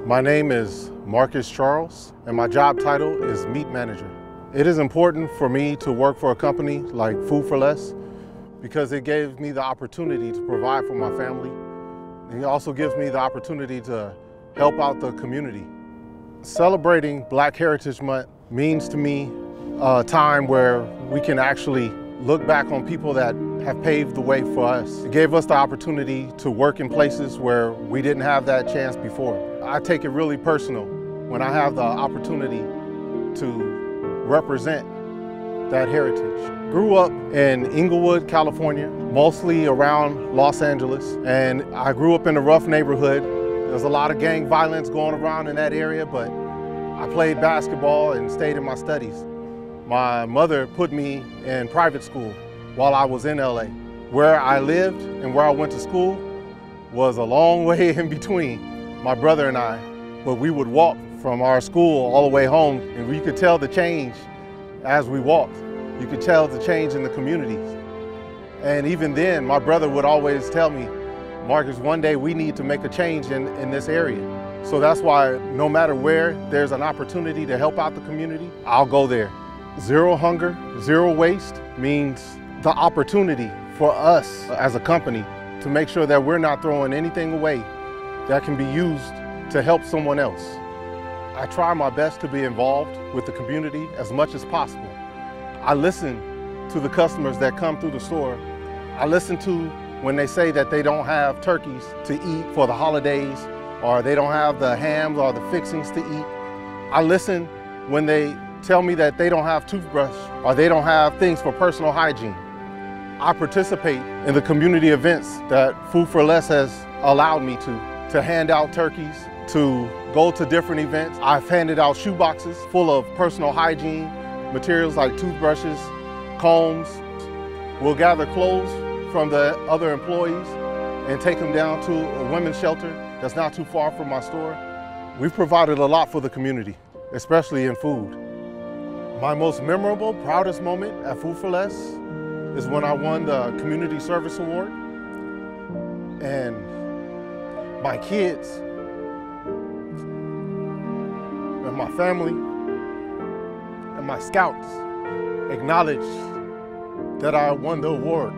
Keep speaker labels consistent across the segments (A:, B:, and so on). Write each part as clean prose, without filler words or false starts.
A: My name is Marcus Charles, and my job title is Meat Manager. It is important for me to work for a company like Food for Less because it gave me the opportunity to provide for my family. It also gives me the opportunity to help out the community. Celebrating Black Heritage Month means to me a time where we can actually look back on people that have paved the way for us. It gave us the opportunity to work in places where we didn't have that chance before. I take it really personal when I have the opportunity to represent that heritage. Grew up in Inglewood, California, mostly around Los Angeles, and I grew up in a rough neighborhood. There's a lot of gang violence going around in that area, but I played basketball and stayed in my studies. My mother put me in private school while I was in LA. Where I lived and where I went to school was a long way in between, my brother and I, but we would walk from our school all the way home, and we could tell the change as we walked. You could tell the change in the communities. And even then, my brother would always tell me, Marcus, one day we need to make a change in this area. So that's why no matter where there's an opportunity to help out the community, I'll go there. Zero hunger, zero waste means the opportunity for us as a company to make sure that we're not throwing anything away that can be used to help someone else. I try my best to be involved with the community as much as possible. I listen to the customers that come through the store. I listen to when they say that they don't have turkeys to eat for the holidays, or they don't have the hams or the fixings to eat. I listen when they tell me that they don't have toothbrush or they don't have things for personal hygiene. I participate in the community events that Food for Less has allowed me to hand out turkeys, to go to different events. I've handed out shoe boxes full of personal hygiene materials like toothbrushes, combs. We'll gather clothes from the other employees and take them down to a women's shelter that's not too far from my store. We've provided a lot for the community, especially in food. My most memorable, proudest moment at Food for Less is when I won the Community Service Award, and my kids and my family and my scouts acknowledged that I won the award,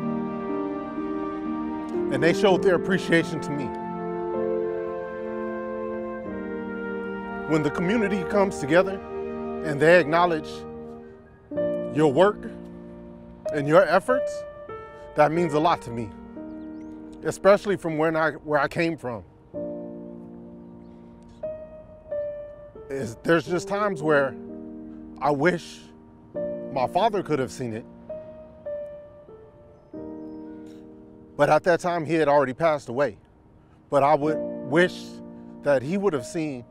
A: and they showed their appreciation to me. When the community comes together and they acknowledge your work and your efforts, that means a lot to me, especially from where I came from. There's just times where I wish my father could have seen it, but at that time he had already passed away. But I would wish that he would have seen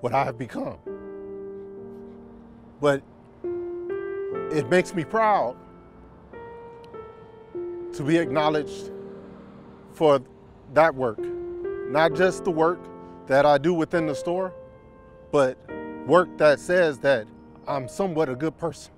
A: what I have become. But it makes me proud to be acknowledged for that work. Not just the work that I do within the store, but work that says that I'm somewhat a good person.